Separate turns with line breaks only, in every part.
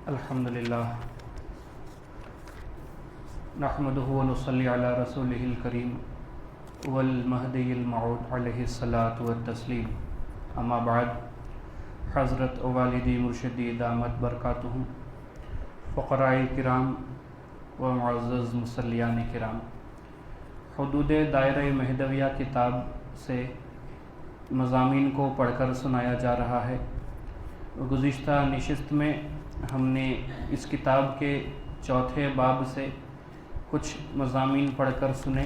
الحمدللہ نحمده ونصلی علی رسولہ الکریم والمہدی الموعود علیہ الصلاۃ والتسلیم، اما بعد۔ حضرت والدی مرشدی دامت برکاتہ، فقراء کرام و معزز مصلیان کرام، حدود دائرہ مہدویہ کتاب سے مضامین کو پڑھ کر سنایا جا رہا ہے۔ گزشتہ نشست میں ہم نے اس کتاب کے چوتھے باب سے کچھ مضامین پڑھ کر سنے۔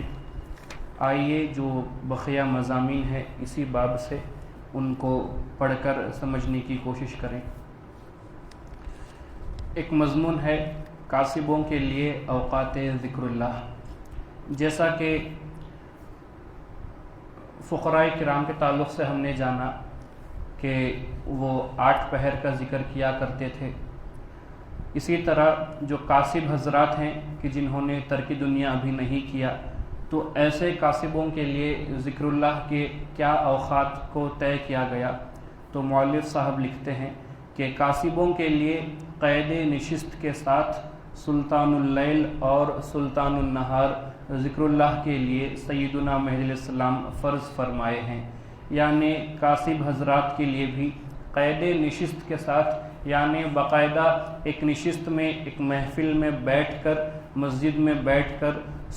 آئیے جو بقیہ مضامین ہیں اسی باب سے ان کو پڑھ کر سمجھنے کی کوشش کریں۔ ایک مضمون ہے کاسبوں کے لیے اوقات ذکر اللہ۔ جیسا کہ فقراء کرام کے تعلق سے ہم نے جانا کہ وہ 8 پہر کا ذکر کیا کرتے تھے، اسی طرح جو کاسب حضرات ہیں کہ جنہوں نے ترک دنیا ابھی نہیں کیا، تو ایسے کاسبوں کے لیے ذکر اللہ کے کیا اوقات کو طے کیا گیا۔ تو مؤلف صاحب لکھتے ہیں کہ کاسبوں کے لیے قید نشست کے ساتھ سلطان اللیل اور سلطان النہار ذکر اللہ کے لیے سیدنا مہدی علیہ السلام فرض فرمائے ہیں، یعنی کاسب حضرات کے لیے بھی قید نشست کے ساتھ، یعنی باقاعدہ ایک نشست میں ایک محفل میں بیٹھ کر، مسجد میں بیٹھ کر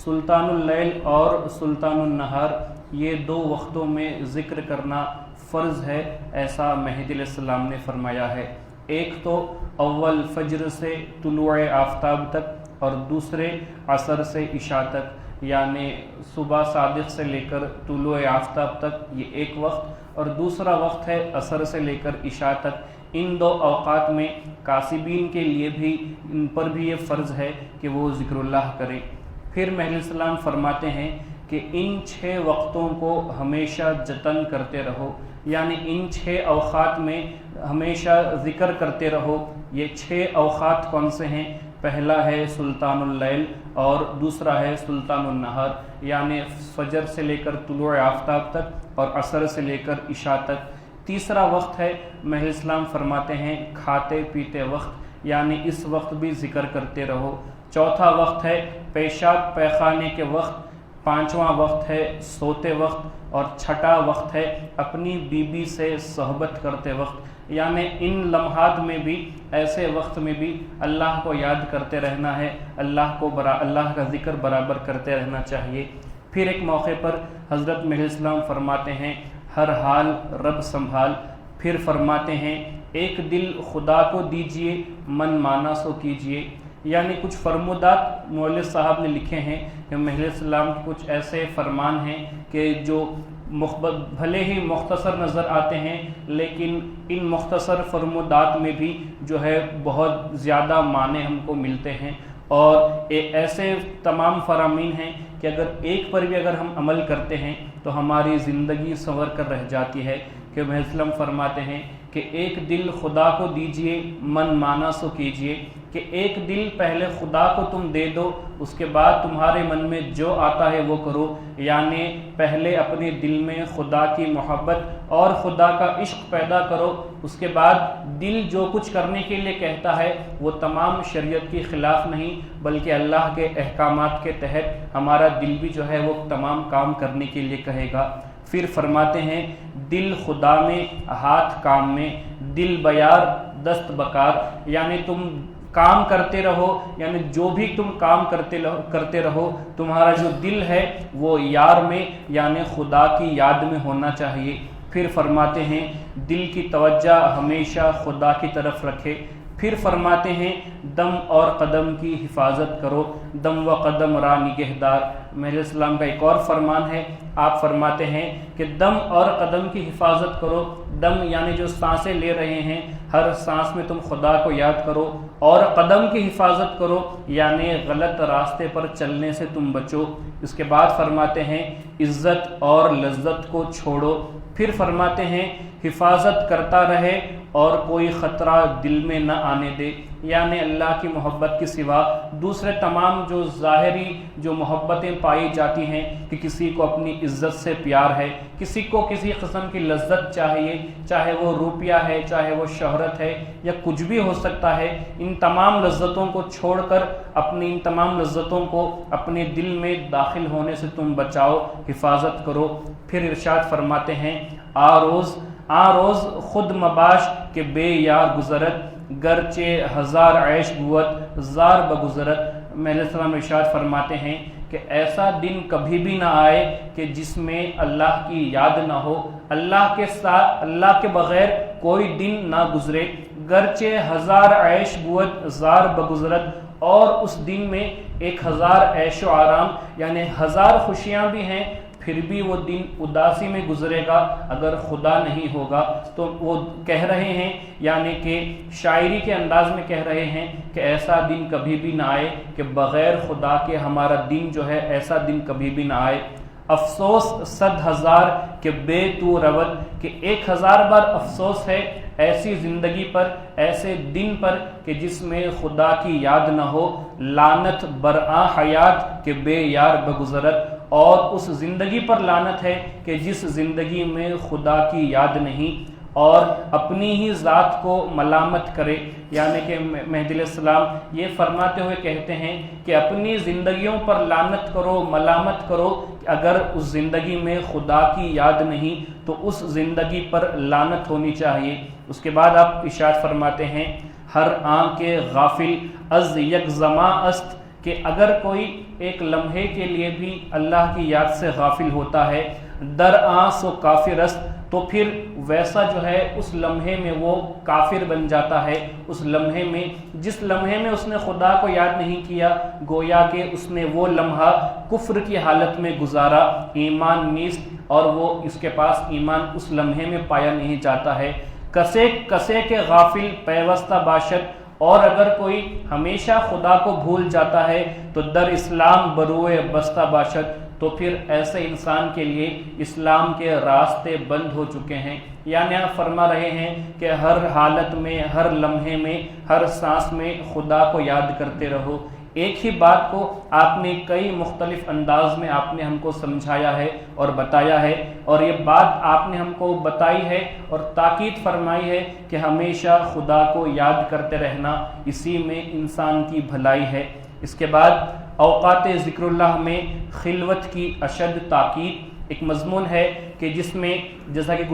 سلطان اللیل اور سلطان النہار یہ 2 وقتوں میں ذکر کرنا فرض ہے، ایسا مہدی علیہ السلام نے فرمایا ہے۔ ایک تو اول فجر سے طلوع آفتاب تک، اور دوسرے عصر سے عشاء تک، یعنی صبح صادق سے لے کر طلوع آفتاب تک یہ ایک وقت، اور دوسرا وقت ہے عصر سے لے کر عشاء تک۔ ان 2 اوقات میں کاسبین کے لیے بھی، ان پر بھی یہ فرض ہے کہ وہ ذکر اللہ کریں۔ پھر مہدی علیہ السلام فرماتے ہیں کہ ان 6 وقتوں کو ہمیشہ جتن کرتے رہو، یعنی ان 6 اوقات میں ہمیشہ ذکر کرتے رہو۔ یہ 6 اوقات کون سے ہیں؟ پہلا ہے سلطان اللیل اور دوسرا ہے سلطان النہار، یعنی فجر سے لے کر طلوع آفتاب تک اور عصر سے لے کر عشاء تک۔ تیسرا وقت ہے مہدی اسلام فرماتے ہیں کھاتے پیتے وقت، یعنی اس وقت بھی ذکر کرتے رہو۔ چوتھا وقت ہے پیشاب پیخانے کے وقت۔ پانچواں وقت ہے سوتے وقت، اور چھٹا وقت ہے اپنی بیوی سے صحبت کرتے وقت، یعنی ان لمحات میں بھی، ایسے وقت میں بھی اللہ کو یاد کرتے رہنا ہے، اللہ کا ذکر برابر کرتے رہنا چاہیے۔ پھر ایک موقع پر حضرت مہدی اسلام فرماتے ہیں ہر حال رب سنبھال۔ پھر فرماتے ہیں ایک دل خدا کو دیجئے، من مانا سو کیجئے، یعنی کچھ فرمودات مولوی صاحب نے لکھے ہیں کہ مہدی السلام کے کچھ ایسے فرمان ہیں کہ جو بھلے ہی مختصر نظر آتے ہیں، لیکن ان مختصر فرمودات میں بھی جو ہے بہت زیادہ معنی ہم کو ملتے ہیں، اور ایسے تمام فرامین ہیں کہ اگر ایک پر بھی اگر ہم عمل کرتے ہیں تو ہماری زندگی سنور کر رہ جاتی ہے۔ کہ مہدی السلام فرماتے ہیں کہ ایک دل خدا کو دیجئے، من مانا سو کیجئے، کہ ایک دل پہلے خدا کو تم دے دو، اس کے بعد تمہارے من میں جو آتا ہے وہ کرو، یعنی پہلے اپنے دل میں خدا کی محبت اور خدا کا عشق پیدا کرو، اس کے بعد دل جو کچھ کرنے کے لیے کہتا ہے وہ تمام شریعت کے خلاف نہیں، بلکہ اللہ کے احکامات کے تحت ہمارا دل بھی جو ہے وہ تمام کام کرنے کے لیے کہے گا۔ پھر فرماتے ہیں دل خدا میں، ہاتھ کام میں، دل بیار دست بکار، یعنی تم کام کرتے رہو، یعنی جو بھی تم کام کرتے رہو، تمہارا جو دل ہے وہ یار میں، یعنی خدا کی یاد میں ہونا چاہیے۔ پھر فرماتے ہیں دل کی توجہ ہمیشہ خدا کی طرف رکھے۔ پھر فرماتے ہیں دم اور قدم کی حفاظت کرو، دم و قدم را نگہدار۔ مہدی السلام کا ایک اور فرمان ہے، آپ فرماتے ہیں کہ دم اور قدم کی حفاظت کرو۔ دم یعنی جو سانسیں لے رہے ہیں، ہر سانس میں تم خدا کو یاد کرو، اور قدم کی حفاظت کرو، یعنی غلط راستے پر چلنے سے تم بچو۔ اس کے بعد فرماتے ہیں عزت اور لذت کو چھوڑو۔ پھر فرماتے ہیں حفاظت کرتا رہے اور کوئی خطرہ دل میں نہ آنے دے، یعنی اللہ کی محبت کے سوا دوسرے تمام جو ظاہری جو محبتیں پائی جاتی ہیں کہ کسی کو اپنی عزت سے پیار ہے، کسی کو کسی قسم کی لذت چاہیے، چاہے وہ روپیہ ہے، چاہے وہ شہرت ہے یا کچھ بھی ہو سکتا ہے، ان تمام لذتوں کو چھوڑ کر اپنی ان تمام لذتوں کو اپنے دل میں داخل ہونے سے تم بچاؤ، حفاظت کرو۔ پھر ارشاد فرماتے ہیں آ روز خود مباش کہ بے یار گزرت، گرچہ ہزار عیش بوت زار بگزرت۔ میں علیہ السلام ارشاد فرماتے ہیں کہ ایسا دن کبھی بھی نہ آئے کہ جس میں اللہ کی یاد نہ ہو، اللہ کے ساتھ اللہ کے بغیر کوئی دن نہ گزرے، گرچہ ہزار عیش بوت زار بگزرت، اور اس دن میں 1000 عیش و آرام یعنی 1000 خوشیاں بھی ہیں، پھر بھی وہ دن اداسی میں گزرے گا اگر خدا نہیں ہوگا۔ تو وہ کہہ رہے ہیں، یعنی کہ شاعری کے انداز میں کہہ رہے ہیں کہ ایسا دن کبھی بھی نہ آئے کہ بغیر خدا کے ہمارا دن جو ہے ایسا دن کبھی بھی نہ آئے۔ افسوس 100,000 کہ بے تو روت، کہ 1000 بار افسوس ہے ایسی زندگی پر، ایسے دن پر کہ جس میں خدا کی یاد نہ ہو، لعنت برآں حیات کہ بے یار بگزرت، اور اس زندگی پر لعنت ہے کہ جس زندگی میں خدا کی یاد نہیں اور اپنی ہی ذات کو ملامت کرے۔ یعنی کہ مہدی علیہ السلام یہ فرماتے ہوئے کہتے ہیں کہ اپنی زندگیوں پر لعنت کرو، ملامت کرو، اگر اس زندگی میں خدا کی یاد نہیں تو اس زندگی پر لعنت ہونی چاہیے۔ اس کے بعد آپ ارشاد فرماتے ہیں ہر آنکھ غافل از یک زماں است، کہ اگر کوئی ایک لمحے کے لیے بھی اللہ کی یاد سے غافل ہوتا ہے، در آں سو کافر است، تو پھر ویسا جو ہے اس لمحے میں وہ کافر بن جاتا ہے۔ اس لمحے میں جس لمحے میں اس نے خدا کو یاد نہیں کیا، گویا کہ اس نے وہ لمحہ کفر کی حالت میں گزارا، ایمان نیست، اور وہ اس کے پاس ایمان اس لمحے میں پایا نہیں جاتا ہے۔ کسے کے غافل پیوستہ باشد، اور اگر کوئی ہمیشہ خدا کو بھول جاتا ہے تو در اسلام بروئے بستہ باشد، تو پھر ایسے انسان کے لیے اسلام کے راستے بند ہو چکے ہیں۔ یعنی آپ فرما رہے ہیں کہ ہر حالت میں، ہر لمحے میں، ہر سانس میں خدا کو یاد کرتے رہو۔ ایک ہی بات کو آپ نے کئی مختلف انداز میں آپ نے ہم کو سمجھایا ہے اور بتایا ہے، اور یہ بات آپ نے ہم کو بتائی ہے اور تاکید فرمائی ہے کہ ہمیشہ خدا کو یاد کرتے رہنا، اسی میں انسان کی بھلائی ہے۔ اس کے بعد اوقات ذکر اللہ میں خلوت کی اشد تاکید ایک مضمون ہے کہ جس میں جیسا کہ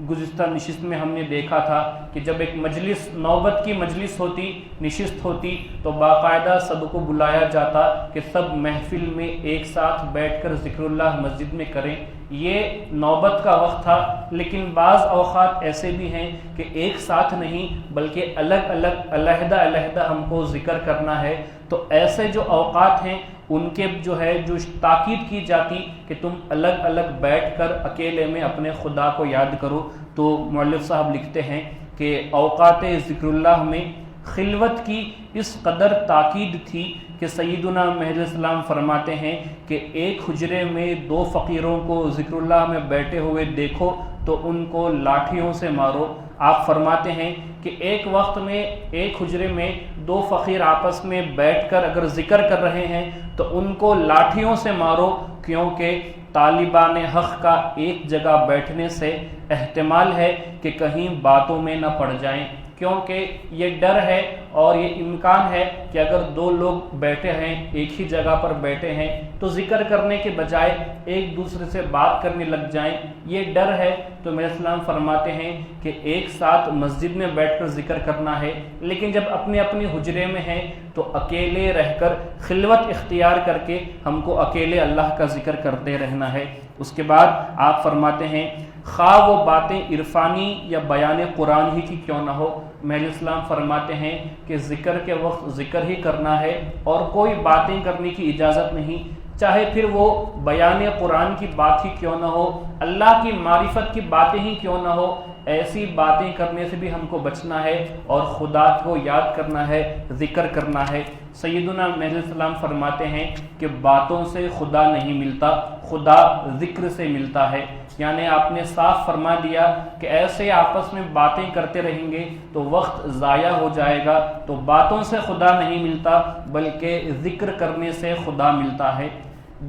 گزشتہ نشست میں ہم نے دیکھا تھا کہ جب ایک مجلس، نوبت کی مجلس ہوتی، نشست ہوتی، تو باقاعدہ سب کو بلایا جاتا کہ سب محفل میں ایک ساتھ بیٹھ کر ذکر اللہ مسجد میں کریں۔ یہ نوبت کا وقت تھا، لیکن بعض اوقات ایسے بھی ہیں کہ ایک ساتھ نہیں بلکہ الگ الگ، علیحدہ علیحدہ ہم کو ذکر کرنا ہے۔ تو ایسے جو اوقات ہیں ان کے جو ہے جو تاکید کی جاتی کہ تم الگ الگ بیٹھ کر اکیلے میں اپنے خدا کو یاد کرو۔ تو مؤلف صاحب لکھتے ہیں کہ اوقات ذکر اللہ میں خلوت کی اس قدر تاکید تھی کہ سیدنا مہدی علیہ السلام فرماتے ہیں کہ ایک حجرے میں 2 فقیروں کو ذکر اللہ میں بیٹھے ہوئے دیکھو تو ان کو لاٹھیوں سے مارو۔ آپ فرماتے ہیں کہ ایک وقت میں ایک حجرے میں 2 فقیر آپس میں بیٹھ کر اگر ذکر کر رہے ہیں تو ان کو لاٹھیوں سے مارو، کیونکہ طالبان حق کا ایک جگہ بیٹھنے سے احتمال ہے کہ کہیں باتوں میں نہ پڑ جائیں، کیونکہ یہ ڈر ہے اور یہ امکان ہے کہ اگر 2 لوگ بیٹھے ہیں، ایک ہی جگہ پر بیٹھے ہیں، تو ذکر کرنے کے بجائے ایک دوسرے سے بات کرنے لگ جائیں، یہ ڈر ہے۔ تو میرے اسلام فرماتے ہیں کہ ایک ساتھ مسجد میں بیٹھ کر ذکر کرنا ہے، لیکن جب اپنے اپنی حجرے میں ہیں تو اکیلے رہ کر خلوت اختیار کر کے ہم کو اکیلے اللہ کا ذکر کرتے رہنا ہے۔ اس کے بعد آپ فرماتے ہیں خواہ وہ باتیں عرفانی یا بیان قرآن ہی کی کیوں نہ ہو، مہدی اسلام فرماتے ہیں کہ ذکر کے وقت ذکر ہی کرنا ہے اور کوئی باتیں کرنے کی اجازت نہیں، چاہے پھر وہ بیان قرآن کی بات ہی کیوں نہ ہو، اللہ کی معرفت کی باتیں ہی کیوں نہ ہو، ایسی باتیں کرنے سے بھی ہم کو بچنا ہے اور خدا کو یاد کرنا ہے، ذکر کرنا ہے۔ سیدنا مہدی علیہ السلام فرماتے ہیں کہ باتوں سے خدا نہیں ملتا، خدا ذکر سے ملتا ہے۔ یعنی آپ نے صاف فرما دیا کہ ایسے آپس میں باتیں کرتے رہیں گے تو وقت ضائع ہو جائے گا، تو باتوں سے خدا نہیں ملتا بلکہ ذکر کرنے سے خدا ملتا ہے۔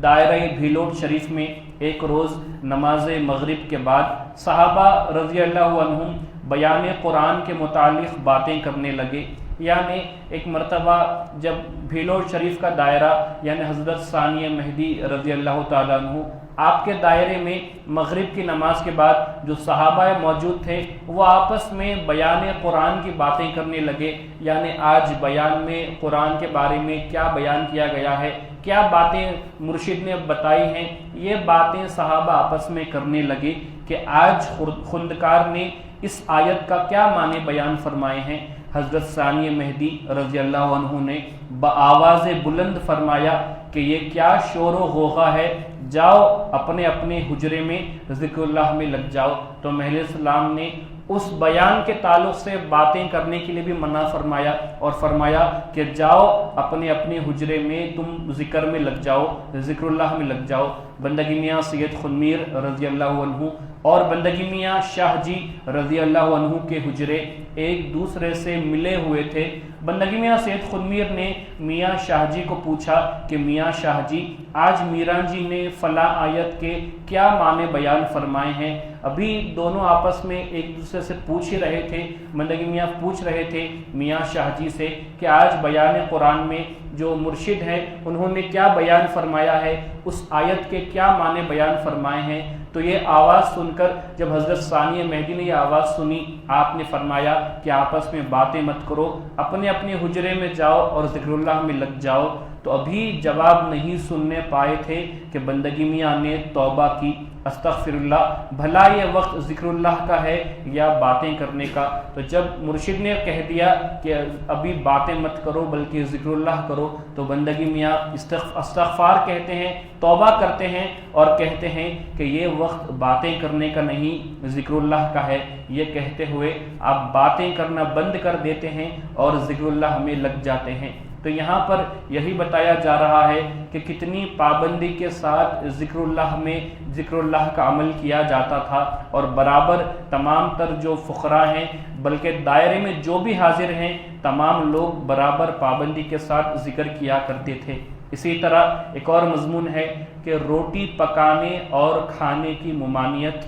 دائرہ بھیلوٹ شریف میں ایک روز نماز مغرب کے بعد صحابہ رضی اللہ عنہم بیان قرآن کے متعلق باتیں کرنے لگے۔ یعنی ایک مرتبہ جب بھیلوٹ شریف کا دائرہ یعنی حضرت ثانی مہدی رضی اللہ تعالیٰ عنہ آپ کے دائرے میں مغرب کی نماز کے بعد جو صحابہ موجود تھے وہ آپس میں بیان قرآن کی باتیں کرنے لگے، یعنی آج بیان میں قرآن کے بارے میں کیا بیان کیا گیا ہے، کیا باتیں مرشد نے بتائی ہیں، یہ باتیں صحابہ آپس میں کرنے لگے کہ آج خندکار نے اس آیت کا کیا معنی بیان فرمائے ہیں۔ حضرت ثانی مہدی رضی اللہ عنہ نے بآواز بلند فرمایا کہ یہ کیا شور و غوغا ہے، جاؤ اپنے اپنے حجرے میں ذکر اللہ میں لگ جاؤ۔ تو محل اسلام نے اس بیان کے تعلق سے باتیں کرنے کے لیے بھی منع فرمایا اور فرمایا کہ جاؤ اپنے اپنے حجرے میں تم ذکر میں لگ جاؤ، ذکر اللہ میں لگ جاؤ۔ بندگی میاں سید خنمیر رضی اللہ عنہ اور بندگی میاں شاہ جی رضی اللہ عنہ کے حجرے ایک دوسرے سے ملے ہوئے تھے۔ بندگی میاں سید خنمیر نے میاں شاہ جی کو پوچھا کہ میاں شاہ جی آج میران جی نے فلاں آیت کے کیا معنی بیان فرمائے ہیں؟ ابھی دونوں آپس میں ایک دوسرے سے پوچھ ہی رہے تھے، بندگی میاں پوچھ رہے تھے میاں شاہ جی سے کہ آج بیان قرآن میں جو مرشد ہے انہوں نے کیا بیان فرمایا ہے، اس آیت کے کیا معنی بیان فرمائے ہیں۔ تو یہ آواز سن کر جب حضرت ثانی مہدی نے یہ آواز سنی، آپ نے فرمایا کہ آپس میں باتیں مت کرو، اپنے اپنے حجرے میں جاؤ اور ذکر اللہ میں لگ جاؤ۔ تو ابھی جواب نہیں سننے پائے تھے کہ بندگی میاں نے توبہ کی، استغفر اللہ، بھلا یہ وقت ذکر اللہ کا ہے یا باتیں کرنے کا؟ تو جب مرشد نے کہہ دیا کہ ابھی باتیں مت کرو بلکہ ذکر اللہ کرو، تو بندگی میاں استغفار کہتے ہیں، توبہ کرتے ہیں اور کہتے ہیں کہ یہ وقت باتیں کرنے کا نہیں ذکر اللہ کا ہے۔ یہ کہتے ہوئے آپ باتیں کرنا بند کر دیتے ہیں اور ذکر اللہ میں لگ جاتے ہیں۔ تو یہاں پر یہی بتایا جا رہا ہے کہ کتنی پابندی کے ساتھ ذکر اللہ میں ذکر اللہ کا عمل کیا جاتا تھا، اور برابر تمام تر جو فقراء ہیں بلکہ دائرے میں جو بھی حاضر ہیں تمام لوگ برابر پابندی کے ساتھ ذکر کیا کرتے تھے۔ اسی طرح ایک اور مضمون ہے کہ روٹی پکانے اور کھانے کی ممانعت۔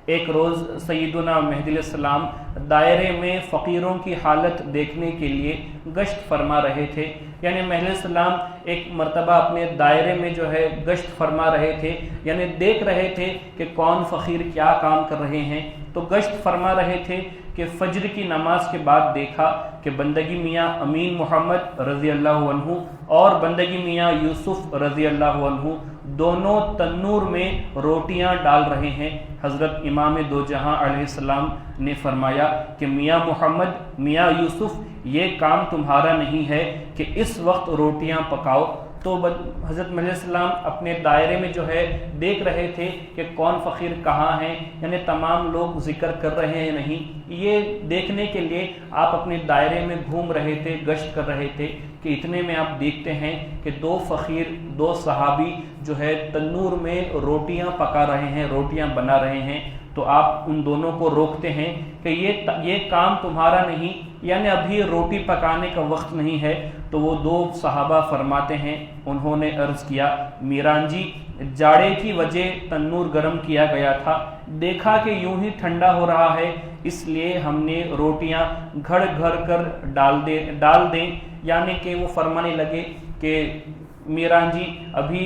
ایک روز سیدنا مہدی علیہ السلام دائرے میں فقیروں کی حالت دیکھنے کے لیے گشت فرما رہے تھے، یعنی مہدی علیہ السلام ایک مرتبہ اپنے دائرے میں جو ہے گشت فرما رہے تھے، یعنی دیکھ رہے تھے کہ کون فقیر کیا کام کر رہے ہیں۔ تو گشت فرما رہے تھے کہ فجر کی نماز کے بعد دیکھا کہ بندگی میاں امین محمد رضی اللہ عنہ اور بندگی میاں یوسف رضی اللہ عنہ دونوں تنور میں روٹیاں ڈال رہے ہیں۔ حضرت امام دو جہاں علیہ السلام نے فرمایا کہ میاں محمد، میاں یوسف، یہ کام تمہارا نہیں ہے کہ اس وقت روٹیاں پکاؤ۔ تو حضرت علیہ السلام اپنے دائرے میں جو ہے دیکھ رہے تھے کہ کون فقیر کہاں ہیں، یعنی تمام لوگ ذکر کر رہے ہیں نہیں، یہ دیکھنے کے لیے آپ اپنے دائرے میں گھوم رہے تھے، گشت کر رہے تھے کہ اتنے میں آپ دیکھتے ہیں کہ دو فقیر، دو صحابی جو ہے تنور میں روٹیاں پکا رہے ہیں، روٹیاں بنا رہے ہیں۔ تو آپ ان دونوں کو روکتے ہیں کہ یہ کام تمہارا نہیں، یعنی ابھی روٹی پکانے کا وقت نہیں ہے۔ تو وہ دو صحابہ فرماتے ہیں، انہوں نے عرض کیا میران جی جاڑے کی وجہ تنور گرم کیا گیا تھا، دیکھا کہ یوں ہی ٹھنڈا ہو رہا ہے، اس لیے ہم نے روٹیاں گھڑ گھڑ کر ڈال دیں، یعنی کہ وہ فرمانے لگے کہ میران جی ابھی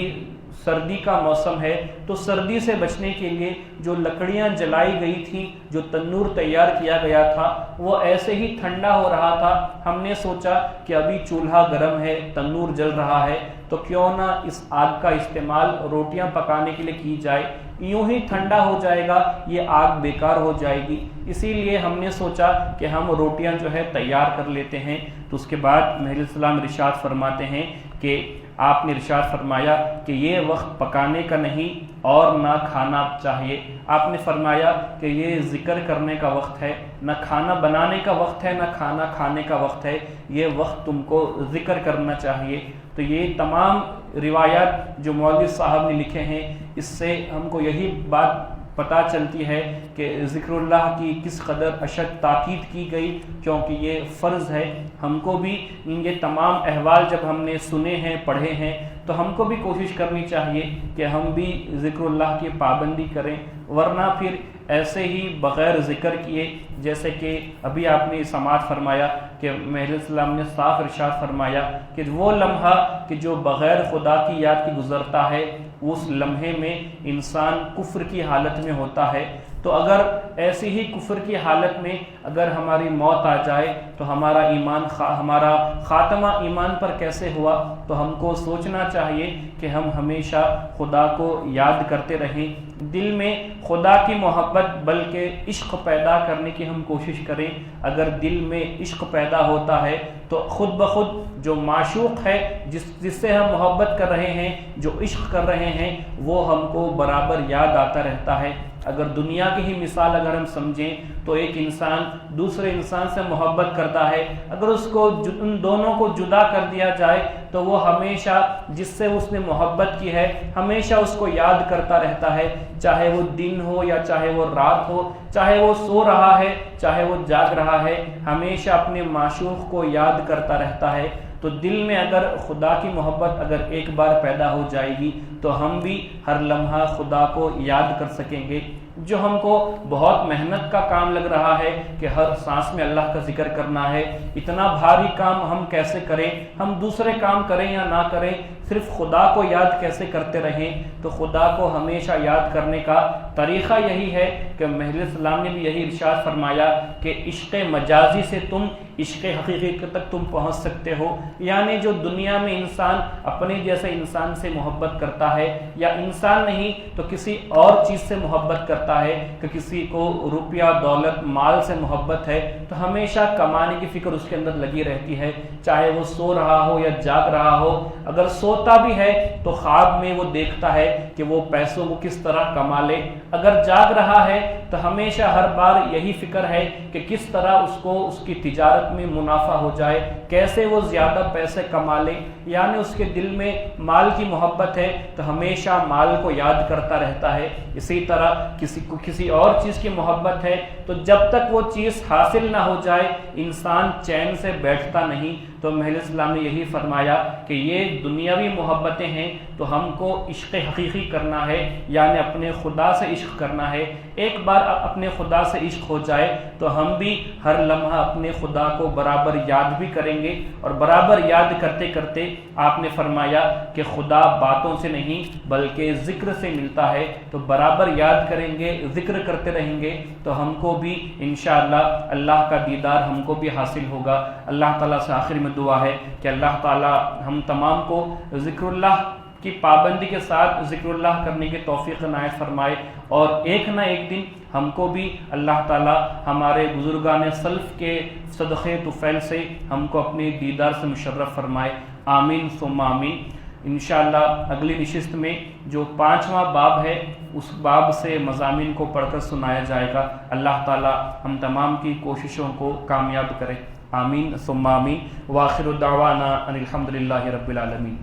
سردی کا موسم ہے، تو سردی سے بچنے کے لیے جو لکڑیاں جلائی گئی تھیں، جو تنور تیار کیا گیا تھا، وہ ایسے ہی ٹھنڈا ہو رہا تھا، ہم نے سوچا کہ ابھی چولہا گرم ہے، تنور جل رہا ہے، تو کیوں نہ اس آگ کا استعمال روٹیاں پکانے کے لیے کی جائے، یوں ہی ٹھنڈا ہو جائے گا، یہ آگ بیکار ہو جائے گی، اسی لیے ہم نے سوچا کہ ہم روٹیاں جو ہے تیار کر لیتے ہیں۔ تو اس کے بعد مہدی السلام ارشاد فرماتے ہیں کہ آپ نے ارشاد فرمایا کہ یہ وقت پکانے کا نہیں، اور نہ کھانا چاہیے۔ آپ نے فرمایا کہ یہ ذکر کرنے کا وقت ہے، نہ کھانا بنانے کا وقت ہے، نہ کھانا کھانے کا وقت ہے، یہ وقت تم کو ذکر کرنا چاہیے۔ تو یہ تمام روایات جو مولوی صاحب نے لکھے ہیں، اس سے ہم کو یہی بات پتہ چلتی ہے کہ ذکر اللہ کی کس قدر اشد تاکید کی گئی، کیونکہ یہ فرض ہے۔ ہم کو بھی یہ تمام احوال جب ہم نے سنے ہیں، پڑھے ہیں، تو ہم کو بھی کوشش کرنی چاہیے کہ ہم بھی ذکر اللہ کی پابندی کریں، ورنہ پھر ایسے ہی بغیر ذکر کیے، جیسے کہ ابھی آپ نے سماعت فرمایا کہ محض السلام نے صاف ارشاد فرمایا کہ وہ لمحہ کہ جو بغیر خدا کی یاد کی گزرتا ہے، اس لمحے میں انسان کفر کی حالت میں ہوتا ہے۔ تو اگر ایسی ہی کفر کی حالت میں اگر ہماری موت آ جائے تو ہمارا ایمان ہمارا خاتمہ ایمان پر کیسے ہوا؟ تو ہم کو سوچنا چاہیے کہ ہم ہمیشہ خدا کو یاد کرتے رہیں، دل میں خدا کی محبت بلکہ عشق پیدا کرنے کی ہم کوشش کریں۔ اگر دل میں عشق پیدا ہوتا ہے تو خود بخود جو معشوق ہے، جس سے ہم محبت کر رہے ہیں، جو عشق کر رہے ہیں، وہ ہم کو برابر یاد آتا رہتا ہے۔ اگر دنیا کی ہی مثال اگر ہم سمجھیں تو ایک انسان دوسرے انسان سے محبت کرتا ہے، اگر اس کو ان دونوں کو جدا کر دیا جائے تو وہ ہمیشہ جس سے اس نے محبت کی ہے ہمیشہ اس کو یاد کرتا رہتا ہے، چاہے وہ دن ہو یا چاہے وہ رات ہو، چاہے وہ سو رہا ہے چاہے وہ جاگ رہا ہے، ہمیشہ اپنے معشوق کو یاد کرتا رہتا ہے۔ تو دل میں اگر خدا کی محبت اگر ایک بار پیدا ہو جائے گی تو ہم بھی ہر لمحہ خدا کو یاد کر سکیں گے۔ جو ہم کو بہت محنت کا کام لگ رہا ہے کہ ہر سانس میں اللہ کا ذکر کرنا ہے، اتنا بھاری کام ہم کیسے کریں؟ ہم دوسرے کام کریں یا نہ کریں، صرف خدا کو یاد کیسے کرتے رہیں؟ تو خدا کو ہمیشہ یاد کرنے کا طریقہ یہی ہے کہ محض السلام نے بھی یہی ارشاد فرمایا کہ عشق مجازی سے تم عشق حقیقی تک تم پہنچ سکتے ہو، یعنی جو دنیا میں انسان اپنے جیسے انسان سے محبت کرتا ہے، یا انسان نہیں تو کسی اور چیز سے محبت کرتا ہے، کہ کسی کو روپیہ دولت مال سے محبت ہے تو ہمیشہ کمانے کی فکر اس کے اندر لگی رہتی ہے، چاہے وہ سو رہا ہو یا جاگ رہا ہو۔ اگر سوتا بھی ہے تو خواب میں وہ دیکھتا ہے کہ وہ پیسوں کو کس طرح کما لے، اگر جاگ رہا ہے تو ہمیشہ ہر بار یہی فکر ہے کہ کس طرح اس کو اس کی تجارت میں منافع ہو جائے، کیسے وہ زیادہ پیسے کما لے، یعنی اس کے دل میں مال کی محبت ہے تو ہمیشہ مال کو یاد کرتا رہتا ہے۔ اسی طرح کسی کو کسی اور چیز کی محبت ہے تو جب تک وہ چیز حاصل نہ ہو جائے انسان چین سے بیٹھتا نہیں۔ تو محض السلام نے یہی فرمایا کہ یہ دنیاوی محبتیں ہیں تو ہم کو عشق حقیقی کرنا ہے، یعنی اپنے خدا سے عشق کرنا ہے۔ ایک بار اپنے خدا سے عشق ہو جائے تو ہم بھی ہر لمحہ اپنے خدا کو برابر یاد بھی کریں گے، اور برابر یاد کرتے کرتے آپ نے فرمایا کہ خدا باتوں سے نہیں بلکہ ذکر سے ملتا ہے، تو برابر یاد کریں گے، ذکر کرتے رہیں گے تو ہم کو بھی انشاءاللہ اللہ کا دیدار ہم کو بھی حاصل ہوگا۔ اللہ تعالیٰ سے آخر میں دعا ہے کہ اللہ تعالیٰ ہم تمام کو ذکر اللہ کی پابندی کے ساتھ ذکر اللہ کرنے کی توفیق عنایت فرمائے، اور ایک نہ ایک دن ہم کو بھی اللہ تعالیٰ ہمارے بزرگان سلف کے صدقے طفیل سے ہم کو اپنے دیدار سے مشرف فرمائے۔ آمین ثم آمین۔ انشاءاللہ اگلی نشست میں جو 5واں باب ہے اس باب سے مضامین کو پڑھ کر سنایا جائے گا۔ اللہ تعالیٰ ہم تمام کی کوششوں کو کامیاب کرے۔ آمین ثم آمین۔ وآخر دعوانا ان الحمد للہ رب العالمین۔